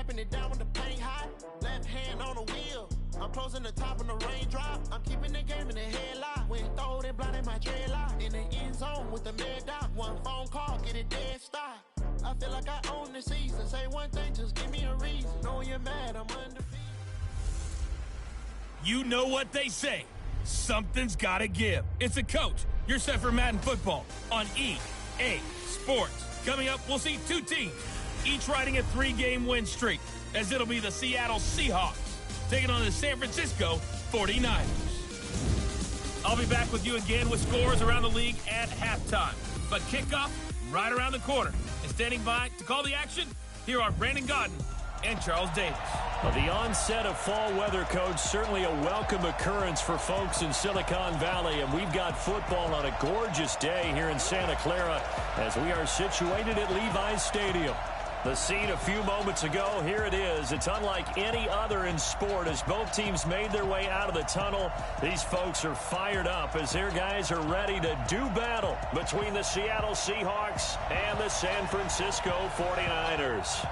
wiping it down when the paint hot. Left hand on the wheel. I'm closing the top of the raindrop. I'm keeping the game in the headlock. When throw it, blinding my dreadlock. In the end zone with the mid dot. One phone call, get it dead stop. I feel like I own the season. Say one thing, just give me a reason. Knowing you're mad, I'm undefeated. You know what they say. Something's got to give. It's a coach. You're set for Madden football on EA Sports. Coming up, we'll see two teams, each riding a 3-game win streak, as it'll be the Seattle Seahawks taking on the San Francisco 49ers. I'll be back with you again with scores around the league at halftime. But kickoff right around the corner. And standing by to call the action, here are Brandon Gaudin and Charles Davis. Well, the onset of fall weather, Coach, certainly a welcome occurrence for folks in Silicon Valley. And we've got football on a gorgeous day here in Santa Clara as we are situated at Levi's Stadium. The scene a few moments ago, here it is. It's unlike any other in sport as both teams made their way out of the tunnel. These folks are fired up as their guys are ready to do battle between the Seattle Seahawks and the San Francisco 49ers.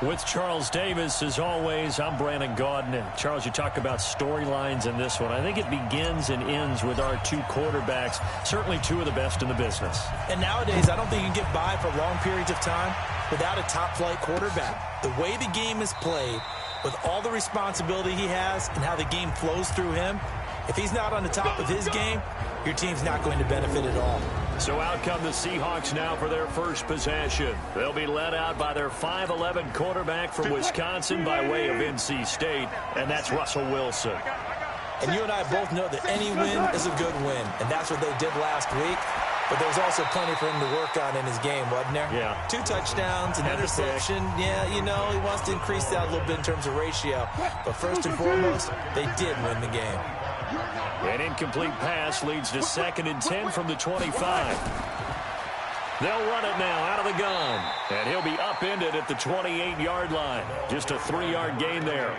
With Charles Davis, as always, I'm Brandon Gaudin. And Charles, you talk about storylines in this one. I think it begins and ends with our two quarterbacks, certainly two of the best in the business. And nowadays, I don't think you can get by for long periods of time without a top-flight quarterback. The way the game is played, with all the responsibility he has and how the game flows through him, if he's not on the top of his game, your team's not going to benefit at all. So out come the Seahawks now for their first possession. They'll be led out by their 5'11" quarterback from Wisconsin by way of NC State, and that's Russell Wilson. And you and I both know that any win is a good win, and that's what they did last week. But there was also plenty for him to work on in his game, wasn't there? Yeah. 2 touchdowns, an interception. Yeah, you know, he wants to increase that a little bit in terms of ratio. But first and foremost, they did win the game. An incomplete pass leads to 2nd and 10 from the 25. They'll run it now out of the gun. And he'll be upended at the 28-yard line. Just a 3-yard gain there.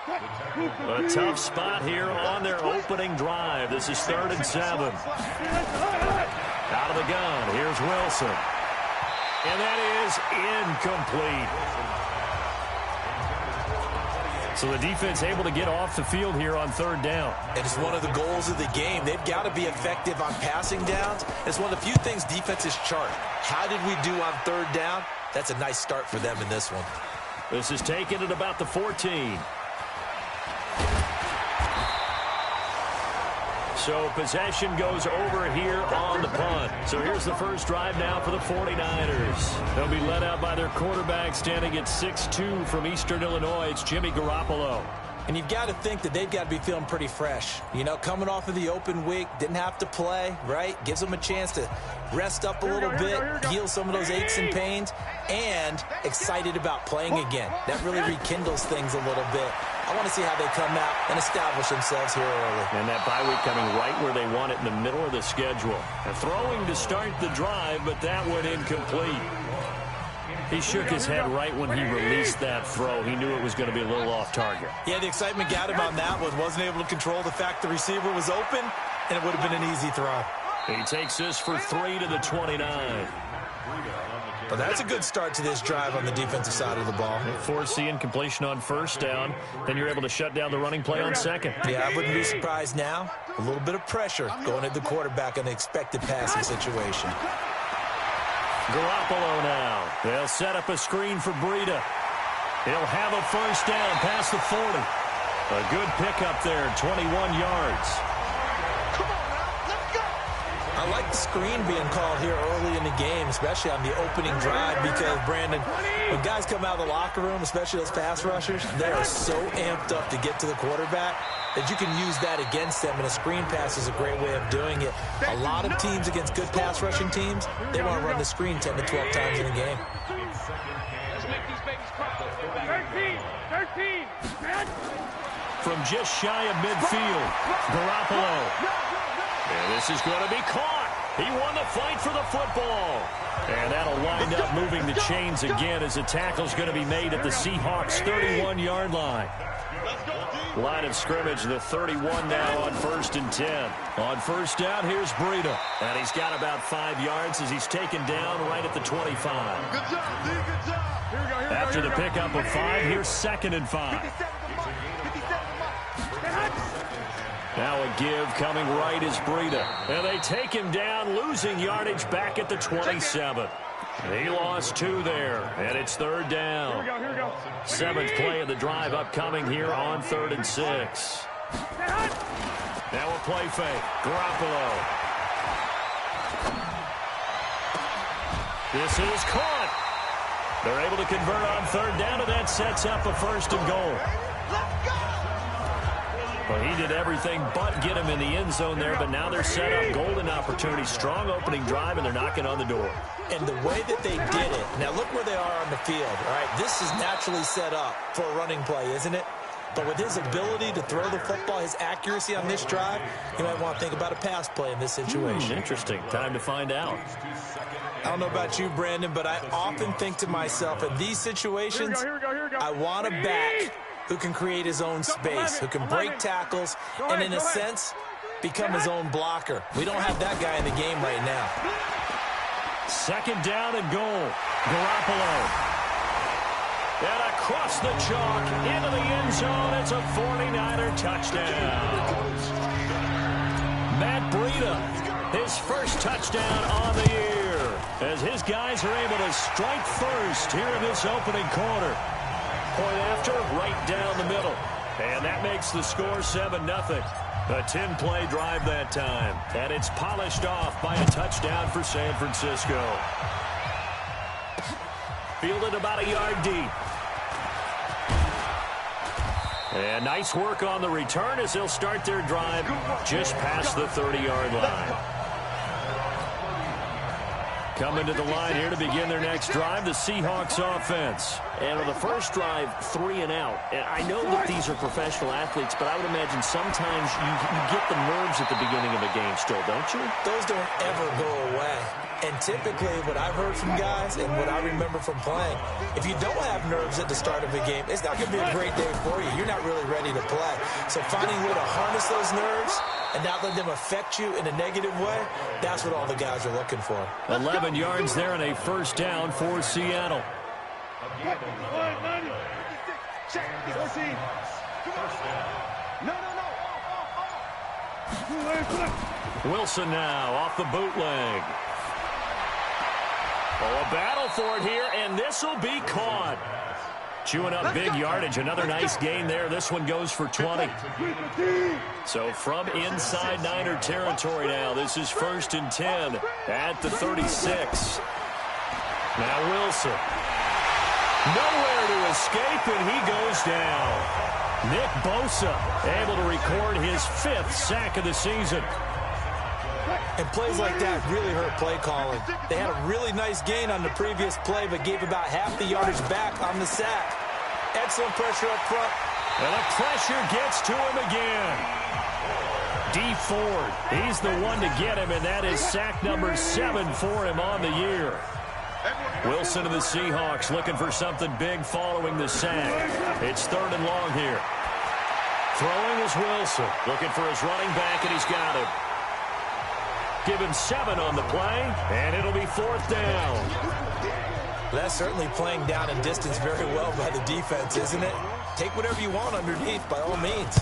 A tough spot here on their opening drive. This is 3rd and 7. Out of the gun. Here's Wilson. And that is incomplete. So the defense able to get off the field here on 3rd down. And it's one of the goals of the game. They've got to be effective on passing downs. It's one of the few things defenses chart. How did we do on 3rd down? That's a nice start for them in this one. This is taken at about the 14. So possession goes over here on the punt. So here's the first drive now for the 49ers. They'll be led out by their quarterback standing at 6'2" from Eastern Illinois. It's Jimmy Garoppolo. And you've got to think that they've got to be feeling pretty fresh. You know, coming off of the open week, didn't have to play, right? Gives them a chance to rest up a little bit, heal some of those aches and pains, and excited about playing again. That really rekindles things a little bit. I want to see how they come out and establish themselves here early. And that bye week coming right where they want it in the middle of the schedule. And throwing to start the drive, but that went incomplete. He shook his head right when he released that throw. He knew it was going to be a little off target. Yeah, the excitement got him on that one. Wasn't able to control the fact the receiver was open, and it would have been an easy throw. He takes this for 3 to the 29. But that's a good start to this drive on the defensive side of the ball. Force the incompletion on 1st down. Then you're able to shut down the running play on 2nd. Yeah, I wouldn't be surprised now. A little bit of pressure going at the quarterback in an expected passing situation. Garoppolo now. They'll set up a screen for Breida. He'll have a 1st down past the 40. A good pickup there, 21 yards. I like the screen being called here early in the game, especially on the opening drive, because, Brandon, when guys come out of the locker room, especially those pass rushers, they are so amped up to get to the quarterback that you can use that against them, and a screen pass is a great way of doing it. A lot of teams against good pass rushing teams, they want to run the screen 10 to 12 times in a game. From just shy of midfield, Garoppolo. And this is going to be caught. He won the fight for the football. And that'll wind up moving the chains again as the tackle's going to be made at the Seahawks' 31-yard line. Line of scrimmage, the 31 now on 1st and 10. On first down, here's Breida. And he's got about 5 yards as he's taken down right at the 25. Good job, D. Good job. Here we go, After the pickup of 5, here's 2nd and 5. Now a give coming right is Breida. And they take him down, losing yardage back at the 27. He lost 2 there, and it's 3rd down. Here we go. 7th play of the drive upcoming here on 3rd and 6. Now a play fake. Garoppolo. This is caught. They're able to convert on 3rd down, and that sets up a 1st and goal. Well, he did everything but get him in the end zone there, but now they're set up. Golden opportunity, strong opening drive, and they're knocking on the door. And the way that they did it, now look where they are on the field. All right, this is naturally set up for a running play, isn't it? But with his ability to throw the football, his accuracy on this drive, you might want to think about a pass play in this situation. Interesting. Time to find out. I don't know about you, Brandon, but I often think to myself, in these situations, Here we go. I want a back who can create his own space, who can break tackles, and in a sense, become his own blocker. We don't have that guy in the game right now. 2nd down and goal. Garoppolo. And across the chalk, into the end zone. It's a 49er touchdown. Matt Breida, his first touchdown on the year, as his guys are able to strike first here in this opening quarter. Point after, right down the middle. And that makes the score 7-0. A 10-play drive that time. And it's polished off by a touchdown for San Francisco. Fielded about a yard deep. And nice work on the return as they'll start their drive just past the 30-yard line. Coming to the line here to begin their next drive, the Seahawks offense. And on the first drive, 3 and out. And I know that these are professional athletes, but I would imagine sometimes you get the nerves at the beginning of a game still, don't you? Those don't ever go away. And typically, what I've heard from guys and what I remember from playing, if you don't have nerves at the start of a game, it's not going to be a great day for you. You're not really ready to play. So finding a way to harness those nerves and not let them affect you in a negative way, that's what all the guys are looking for. 11 yards there and a 1st down for Seattle. Wilson now off the bootleg. Oh, a battle for it here, and this will be caught. Chewing up big yardage. Another nice gain there. This one goes for 20. So from inside Niner territory now, this is 1st and 10 at the 36. Now Wilson. Nowhere to escape, and he goes down. Nick Bosa able to record his 5th sack of the season. And plays like that really hurt play calling. They had a really nice gain on the previous play, but gave about half the yardage back on the sack. Excellent pressure up front. And the pressure gets to him again. D. Ford, he's the one to get him, and that is sack number 7 for him on the year. Wilson and the Seahawks looking for something big following the sack. It's 3rd and long here. Throwing is Wilson, looking for his running back, and he's got him. Give him 7 on the play, and it'll be 4th down. That's certainly playing down and distance very well by the defense, isn't it? Take whatever you want underneath, by all means.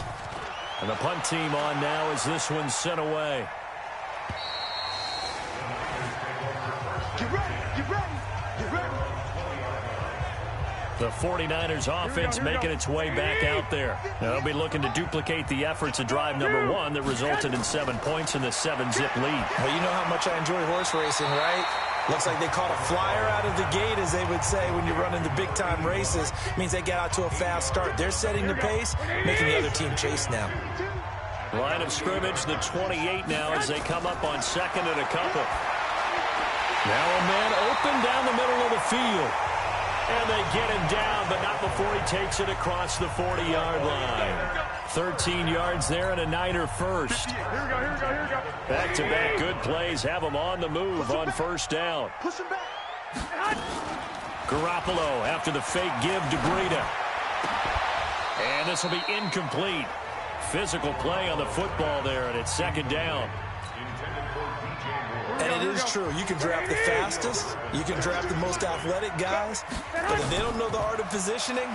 And the punt team on now as this one's sent away. Get ready. The 49ers offense making its way back out there. Now they'll be looking to duplicate the efforts of drive number 1 that resulted in 7 points in the 7-zip lead. Well, you know how much I enjoy horse racing, right? Looks like they caught a flyer out of the gate, as they would say when you're running the big-time races. Means they get out to a fast start. They're setting the pace, making the other team chase now. Line of scrimmage, the 28 now as they come up on 2nd and a couple. Now a man open down the middle of the field. And they get him down, but not before he takes it across the 40-yard line. 13 yards there and a Niner first. Here we go. Back-to-back good plays have him on the move on 1st down. Push him back. Garoppolo after the fake give to Breida. And this will be incomplete. Physical play on the football there, and it's second down. And it is true. You can draft the fastest. You can draft the most athletic guys. But if they don't know the art of positioning,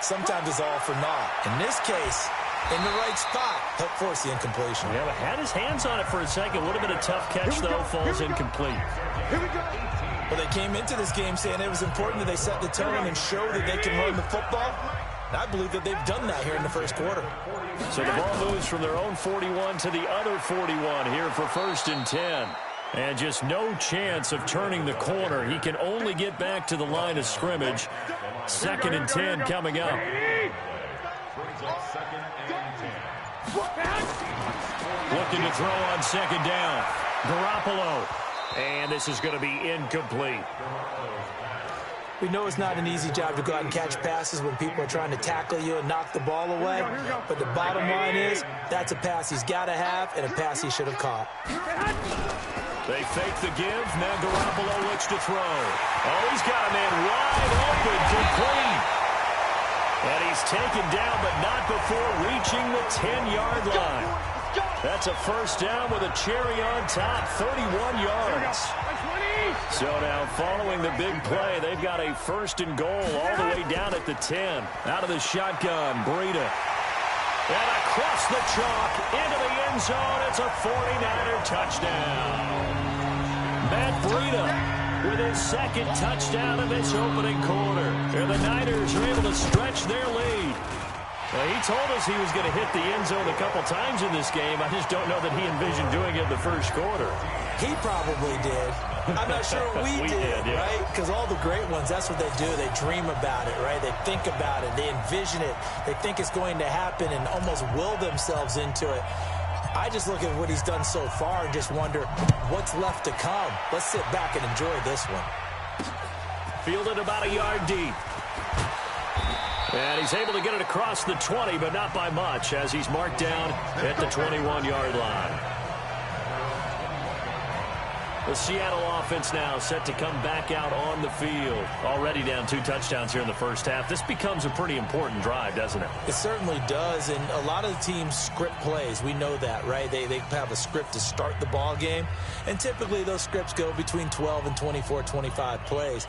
sometimes it's all for naught. In this case, in the right spot, help force the incompletion. Yeah, but had his hands on it for a second. Would have been a tough catch, though. Falls incomplete. Here we go. Well, they came into this game saying it was important that they set the tone and show that they can run the football. And I believe that they've done that here in the first quarter. So the ball moves from their own 41 to the other 41 here for 1st and 10. And just no chance of turning the corner. He can only get back to the line of scrimmage. 2nd and 10 coming up. Looking to throw on 2nd down. Garoppolo. And this is going to be incomplete. We know it's not an easy job to go out and catch passes when people are trying to tackle you and knock the ball away. But the bottom line is that's a pass he's got to have and a pass he should have caught. They fake the give. Now Garoppolo looks to throw. Oh, he's got a man wide open, complete. And he's taken down, but not before reaching the 10-yard line. That's a 1st down with a cherry on top, 31 yards. So now following the big play, they've got a 1st and goal all the way down at the 10. Out of the shotgun, Breida. And across the chalk, into the end zone, it's a 49er touchdown. Matt Breida with his 2nd touchdown of this opening quarter. And the Niners are able to stretch their lead. Well, he told us he was going to hit the end zone a couple times in this game. I just don't know that he envisioned doing it in the first quarter. He probably did. I'm not sure we did, yeah. right? Because all the great ones, that's what they do. They dream about it, right? They think about it. They envision it. They think it's going to happen and almost will themselves into it. I just look at what he's done so far and just wonder what's left to come. Let's sit back and enjoy this one. Fielded about a yard deep. And he's able to get it across the 20, but not by much, as he's marked down at the 21-yard line. The Seattle offense now set to come back out on the field. Already down 2 touchdowns here in the first half. This becomes a pretty important drive, doesn't it? It certainly does, and a lot of the teams script plays. We know that, right? They have a script to start the ball game, and typically those scripts go between 12 and 24, 25 plays.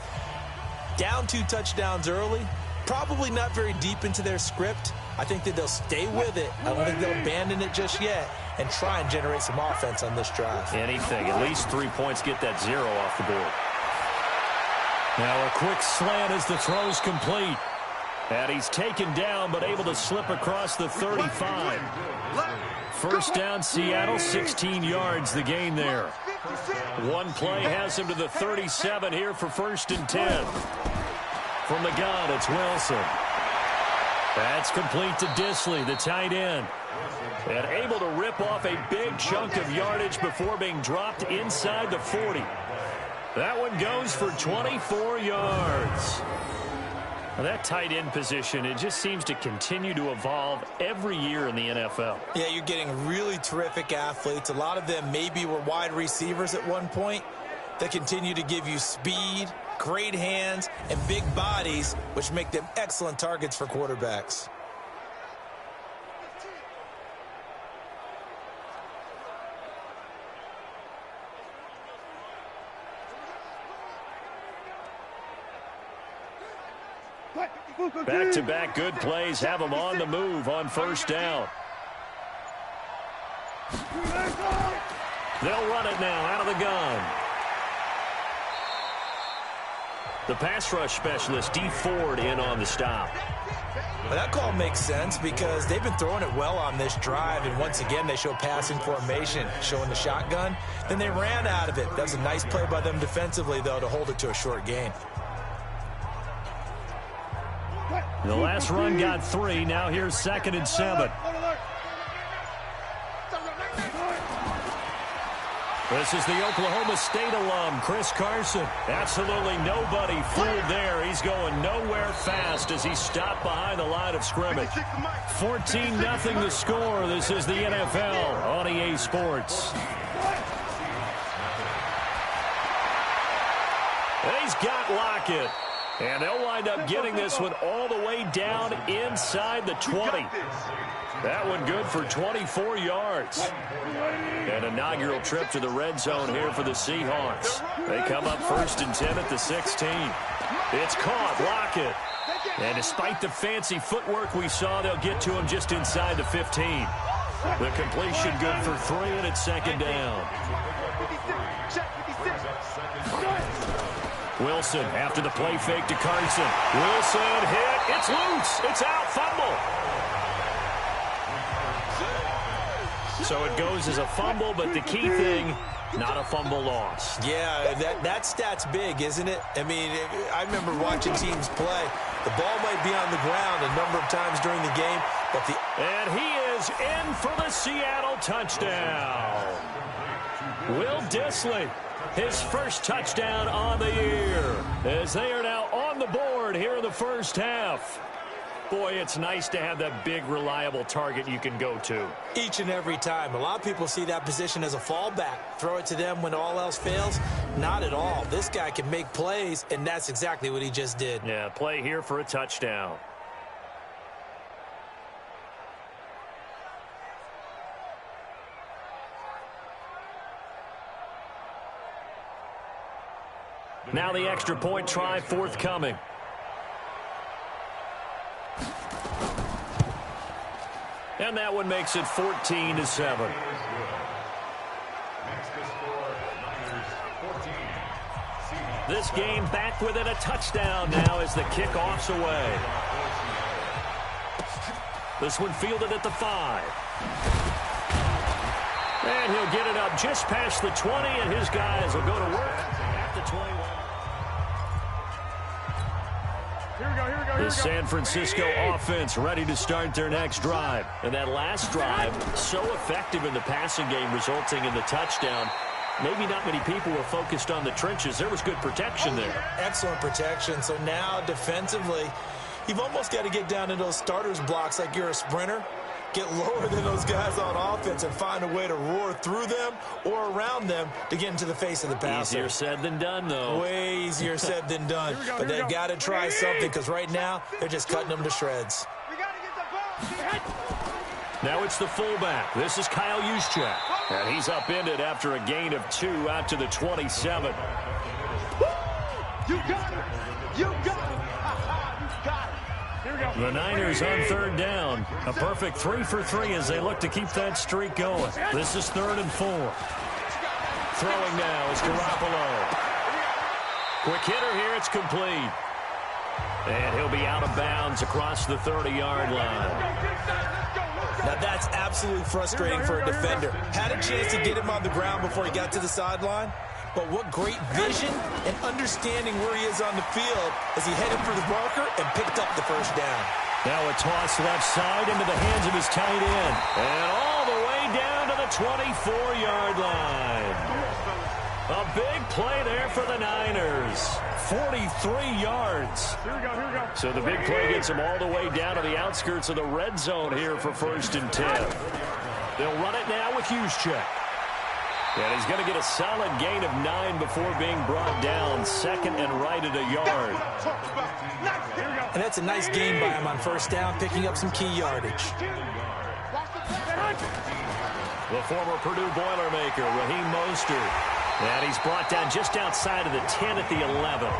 Down 2 touchdowns early, probably not very deep into their script. I think that they'll stay with it. I don't think they'll abandon it just yet and try and generate some offense on this drive. Anything. At least 3 points, get that 0 off the board. Now a quick slant as the throw's complete. And he's taken down but able to slip across the 35. 1st down Seattle, 16 yards the gain there. One play has him to the 37 here for 1st and 10. From the gun, it's Wilson. That's complete to Disley, the tight end. And able to rip off a big chunk of yardage before being dropped inside the 40. That one goes for 24 yards. Now that tight end position, it just seems to continue to evolve every year in the NFL. Yeah, you're getting really terrific athletes. A lot of them maybe were wide receivers at one point. They continue to give you speed, great hands, and big bodies, which make them excellent targets for quarterbacks. Back-to-back good plays have them on the move on 1st down. They'll run it now out of the gun. The pass rush specialist, D. Ford, in on the stop. Well, that call makes sense because they've been throwing it well on this drive, and once again they show passing formation, showing the shotgun. Then they ran out of it. That was a nice play by them defensively, though, to hold it to a short gain. The last run got 3. Now here's 2nd and 7. This is the Oklahoma State alum, Chris Carson. Absolutely nobody fooled there. He's going nowhere fast as he stopped behind the line of scrimmage. 14-0 the score. This is the NFL on EA Sports. He's got Lockett. And they'll wind up getting this one all the way down inside the 20. That one good for 24 yards. An inaugural trip to the red zone here for the Seahawks. They come up 1st and 10 at the 16. It's caught. Lockett. And despite the fancy footwork we saw, they'll get to him just inside the 15. The completion good for 3, and it's 2nd down. Wilson after the play fake to Carson. Wilson hit. It's loose. It's out. Fumble. So it goes as a fumble, but the key thing, not a fumble loss. Yeah, that stat's big, isn't it? I mean, I remember watching teams play. The ball might be on the ground a number of times during the game, but And he is in for the Seattle touchdown. Will Dissly, his first touchdown on the year, as they are now on the board here in the first half. Boy, it's nice to have that big, reliable target you can go to. Each and every time. A lot of people see that position as a fallback. Throw it to them when all else fails. Not at all. This guy can make plays, and that's exactly what he just did. Yeah, play here for a touchdown. Now the extra point try forthcoming. And that one makes it 14-7. This game back within a touchdown now as the kickoff's away. This one fielded at the 5. And he'll get it up just past the 20, and his guys will go to work at the 21. The San Francisco offense ready to start their next drive. And that last drive, so effective in the passing game, resulting in the touchdown. Maybe not many people were focused on the trenches. There was good protection there. Excellent protection. So now, defensively, you've almost got to get down to those starters blocks like you're a sprinter. Get lower than those guys on offense and find a way to roar through them or around them to get into the face of the passer. Easier said than done, though. Way easier said than done. But they've got to try something because right now they're just cutting them to shreds. Now it's the fullback. This is Kyle Juszczyk. And he's upended after a gain of 2 out to the 27. You got it! You got it! The Niners on 3rd down. A perfect 3 for 3 as they look to keep that streak going. This is 3rd and 4. Throwing now is Garoppolo. Quick hitter here. It's complete. And he'll be out of bounds across the 30-yard line. Now that's absolutely frustrating for a defender. Had a chance to get him on the ground before he got to the sideline. But what great vision and understanding where he is on the field as he headed for the marker and picked up the first down. Now a toss left side into the hands of his tight end. And all the way down to the 24-yard line. A big play there for the Niners. 43 yards. Here we go. So the big play gets him all the way down to the outskirts of the red zone here for 1st and 10. They'll run it now with Juszczyk. And he's going to get a solid gain of 9 before being brought down. 2nd and right at a yard. And that's a nice gain by him on 1st down, picking up some key yardage. The former Purdue Boilermaker, Raheem Mostert. And he's brought down just outside of the 10 at the 11.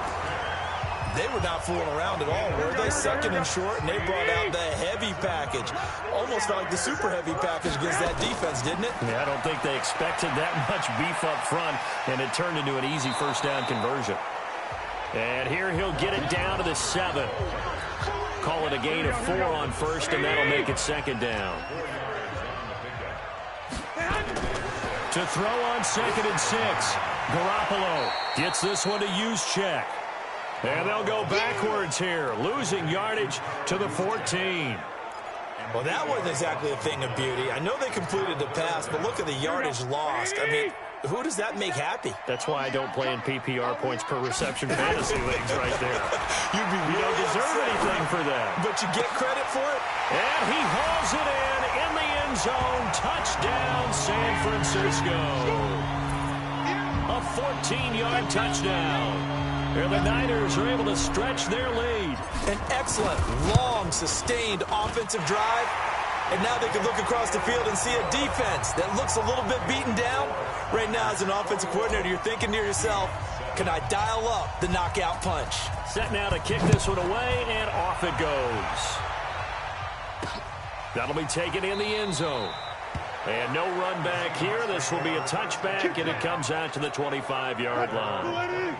They were not fooling around at all, were they? 2nd and short, and they brought out the heavy package. Almost felt like the super heavy package against that defense, didn't it? Yeah, I don't think they expected that much beef up front, and it turned into an easy 1st down conversion. And here he'll get it down to the 7. Call it a gain of 4 on 1st, and that'll make it 2nd down. To throw on 2nd and 6. Garoppolo gets this one to Juszczyk. And they'll go backwards here, losing yardage to the 14. Well, that wasn't exactly a thing of beauty. I know they completed the pass, but look at the yardage lost. I mean, who does that make happy? That's why I don't play in PPR points per reception fantasy leagues right there. You don't deserve anything for that. But you get credit for it? And he hauls it in the end zone. Touchdown, San Francisco. A 14-yard touchdown. And the Niners are able to stretch their lead. An excellent, long, sustained offensive drive. And now they can look across the field and see a defense that looks a little bit beaten down. Right now, as an offensive coordinator, you're thinking to yourself, can I dial up the knockout punch? Set now to kick this one away, and off it goes. That'll be taken in the end zone. And no run back here. This will be a touchback, and it comes out to the 25-yard line.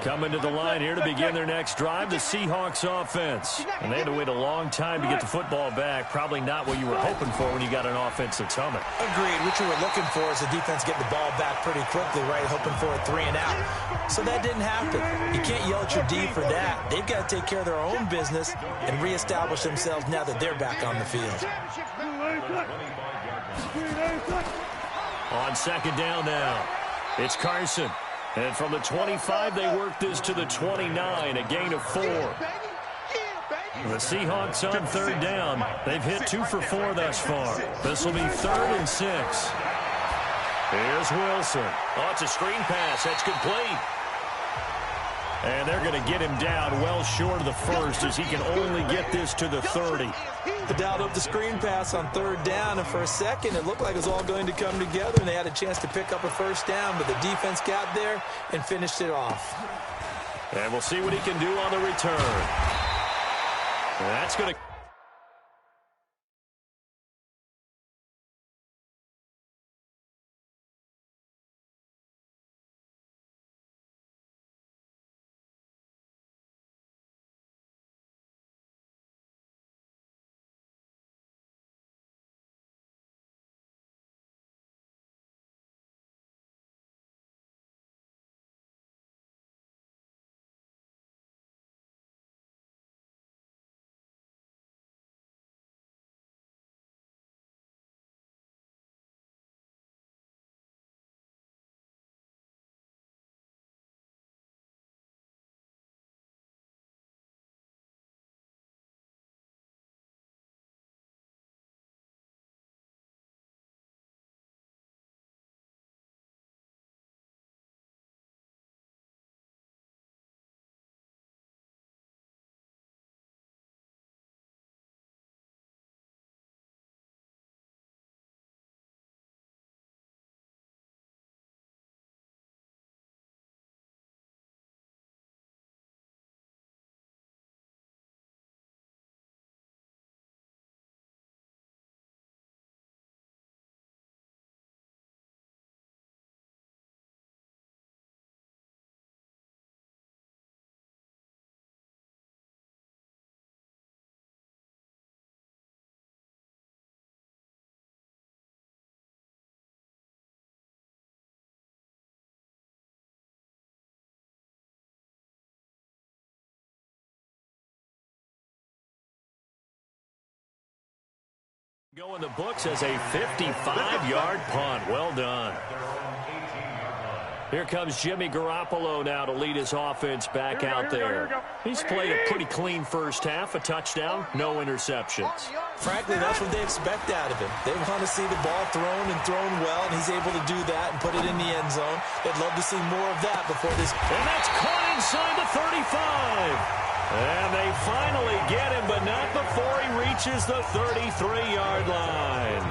Coming to the line here to begin their next drive, the Seahawks offense. And they had to wait a long time to get the football back. Probably not what you were hoping for when you got an offense that's humming. Agreed. What you were looking for is the defense getting the ball back pretty quickly, right? Hoping for a 3 and out. So that didn't happen. You can't yell at your D for that. They've got to take care of their own business and reestablish themselves now that they're back on the field. On second down now, it's Carson. And from the 25, they work this to the 29, a gain of 4. The Seahawks on third down. They've hit 2 for 4 thus far. This will be 3rd and 6. Here's Wilson. Oh, it's a screen pass. That's complete. And they're going to get him down well short of the first as he can only get this to the 30. They dialed up the screen pass on third down, and for a second it looked like it was all going to come together, and they had a chance to pick up a first down, but the defense got there and finished it off. And we'll see what he can do on the return. And that's going to... Go in the books as a 55-yard punt. Well done. Here comes Jimmy Garoppolo now to lead his offense back out there. He's played a pretty clean first half, a touchdown, no interceptions. Frankly, that's what they expect out of him. They want to see the ball thrown and thrown well, and he's able to do that and put it in the end zone. They'd love to see more of that before this. And that's caught inside the 35. And they finally get him, but not before he reaches the 33-yard line.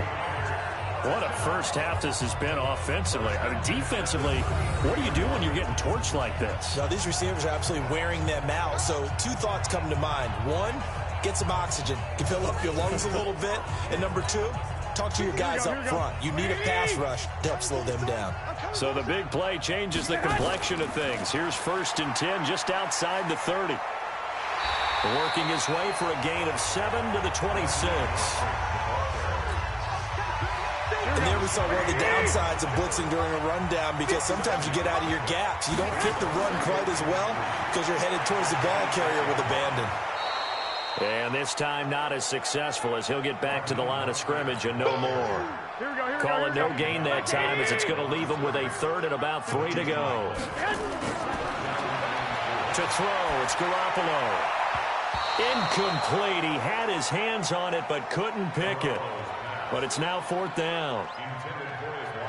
What a first half this has been offensively. I mean, defensively, what do you do when you're getting torched like this? Now, these receivers are absolutely wearing them out. So 2 thoughts come to mind. 1, get some oxygen. You fill up your lungs a little bit. And number 2, talk to your guys up front. You need a pass rush to help slow them down. So the big play changes the complexion of things. Here's 1st and 10 just outside the 30. Working his way for a gain of 7 to the 26. And there we saw one of the downsides of blitzing during a rundown, because sometimes you get out of your gaps. You don't fit the run quite as well because you're headed towards the ball carrier with abandon. And this time not as successful as he'll get back to the line of scrimmage and no more. Call it no gain that time as it's going to leave him with a 3rd and about 3 to go. To throw, it's Garoppolo. Incomplete. He had his hands on it but couldn't pick it. But it's now 4th down.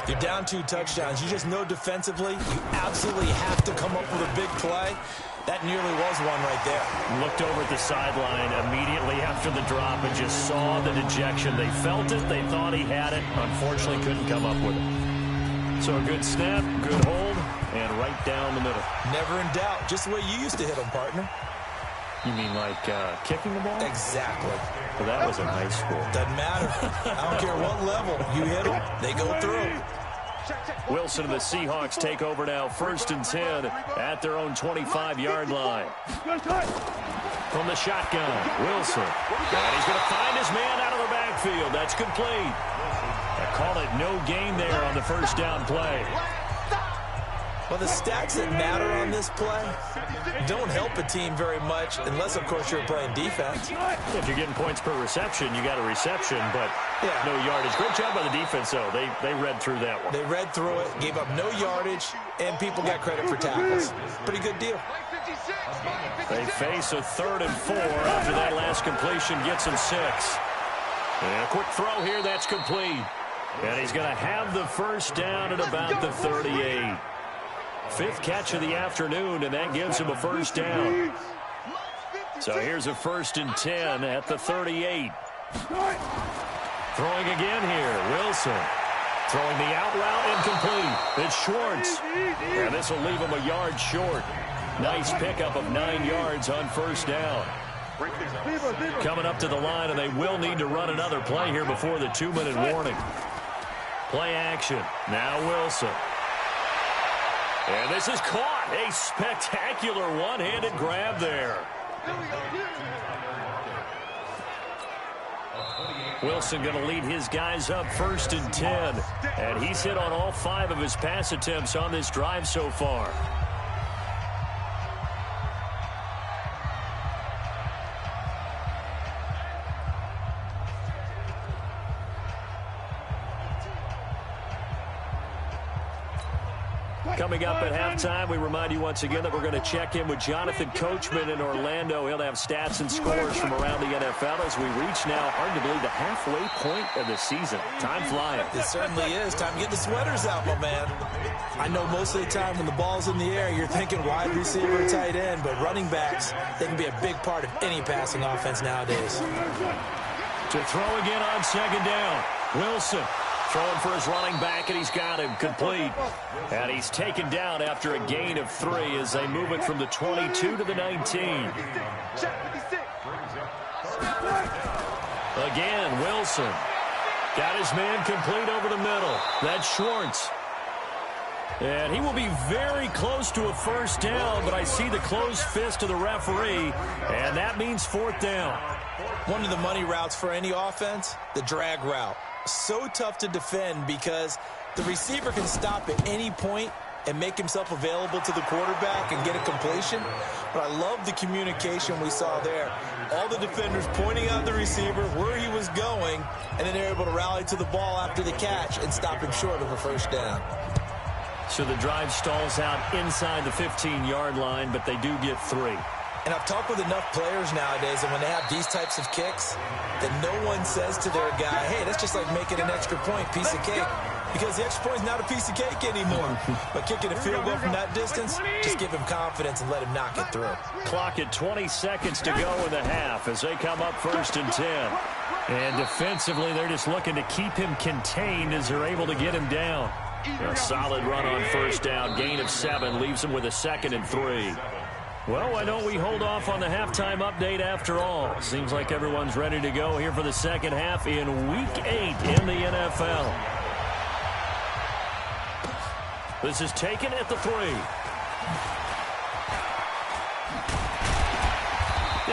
You're down 2 touchdowns. You just know defensively you absolutely have to come up with a big play. That nearly was one right there. Looked over at the sideline immediately after the drop and just saw the dejection. They felt it. They thought he had it. Unfortunately, couldn't come up with it. So a good snap, good hold, and right down the middle. Never in doubt. Just the way you used to hit them, partner. You mean like kicking the ball? Exactly. Well, that was in high school. Doesn't matter. I don't care what level. You hit them, they go through. Wilson and the Seahawks take over now, 1st and 10 at their own 25-yard line. From the shotgun, Wilson. And he's going to find his man out of the backfield. That's complete. I call it no gain there on the first down play. Well, the stats that matter on this play don't help a team very much unless, of course, you're playing defense. If you're getting points per reception, you got a reception, but no yardage. Great job by the defense, though. They read through that one. They read through it, gave up no yardage, and people got credit for tackles. Pretty good deal. They face a 3rd and 4 after that last completion gets him 6. And a quick throw here, that's complete. And he's going to have the first down at about the 38. 5th catch of the afternoon, and that gives him a first down. So here's a 1st and 10 at the 38. Throwing again here, Wilson. Throwing the out route incomplete. It's Schwartz. And this will leave him a yard short. Nice pickup of 9 yards on first down. Coming up to the line, and they will need to run another play here before the 2-minute warning. Play action. Now Wilson. And this is caught. A spectacular one-handed grab there. Wilson going to lead his guys up 1st and 10. And he's hit on all 5 of his pass attempts on this drive so far. Coming up at halftime, we remind you once again that we're going to check in with Jonathan Coachman in Orlando. He'll have stats and scores from around the NFL as we reach now, hard to believe, the halfway point of the season. Time flying. It certainly is. Time to get the sweaters out, my man. I know most of the time when the ball's in the air, you're thinking wide receiver, tight end, but running backs, they can be a big part of any passing offense nowadays. To throw again on 2nd down, Wilson. Throwing for his running back, and he's got him complete. And he's taken down after a gain of 3 as they move it from the 22 to the 19. Again, Wilson. Got his man complete over the middle. That's Schwartz. And he will be very close to a first down, but I see the closed fist of the referee, and that means 4th down. One of the money routes for any offense, the drag route. So tough to defend because the receiver can stop at any point and make himself available to the quarterback and get a completion. But I love the communication we saw there. All the defenders pointing out the receiver, where he was going, and then they're able to rally to the ball after the catch and stop him short of a first down. So the drive stalls out inside the 15-yard line, but they do get 3. And I've talked with enough players nowadays, and when they have these types of kicks, that no one says to their guy, hey, that's just like making an extra point, piece of cake. Because the extra point is not a piece of cake anymore. But kicking a field goal from that distance, just give him confidence and let him knock it through. Clock at 20 seconds to go in the half as they come up 1st and 10. And defensively, they're just looking to keep him contained as they're able to get him down. A solid run on first down. Gain of 7 leaves him with a 2nd and 3. Well, why don't we hold off on the halftime update after all? Seems like everyone's ready to go here for the second half in Week 8 in the NFL. This is taken at the 3.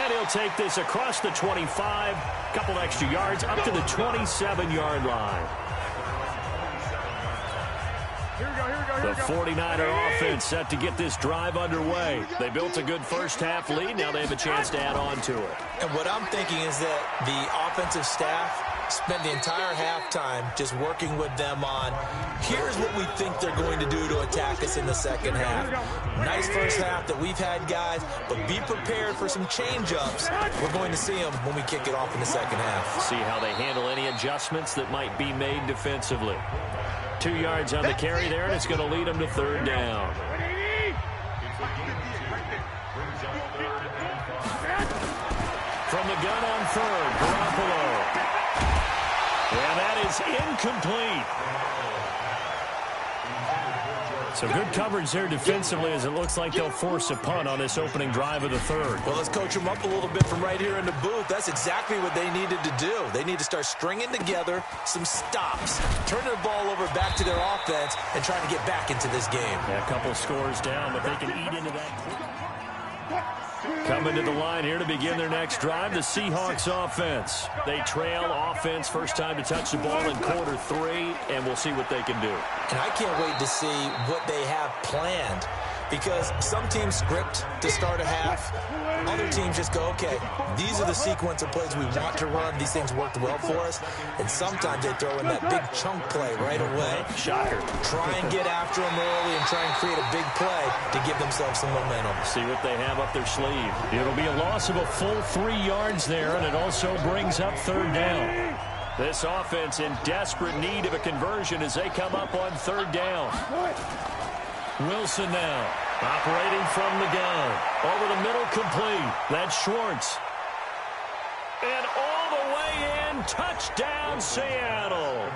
And he'll take this across the 25, couple extra yards, up to the 27-yard line. The 49er offense set to get this drive underway. They built a good first half lead. Now they have a chance to add on to it. And what I'm thinking is that the offensive staff spent the entire halftime just working with them on, here's what we think they're going to do to attack us in the second half. Nice first half that we've had, guys, but be prepared for some change-ups. We're going to see them when we kick it off in the second half. See how they handle any adjustments that might be made defensively. 2 yards on the carry there, and it's going to lead them to third down. From the gun on third, Garoppolo. And that is incomplete. So good coverage there defensively, as it looks like they'll force a punt on this opening drive of the third. Well, let's coach them up a little bit from right here in the booth. That's exactly what they needed to do. They need to start stringing together some stops, turning the ball over back to their offense, and trying to get back into this game. Yeah, a couple scores down, but they can eat into that. Coming to the line here to begin their next drive, the Seahawks offense. They trail offense, first time to touch the ball in quarter 3, and we'll see what they can do. And I can't wait to see what they have planned, because some teams script to start a half. Other teams just go, okay, these are the sequence of plays we want to run. These things worked well for us. And sometimes they throw in that big chunk play right away. Shocker. Try and get after them early and try and create a big play to give themselves some momentum. See what they have up their sleeve. It'll be a loss of a full 3 yards there, and it also brings up third down. This offense in desperate need of a conversion as they come up on third down. Wilson now, operating from the gun. Over the middle, complete. That's Schwartz. And all the way in, touchdown, Seattle.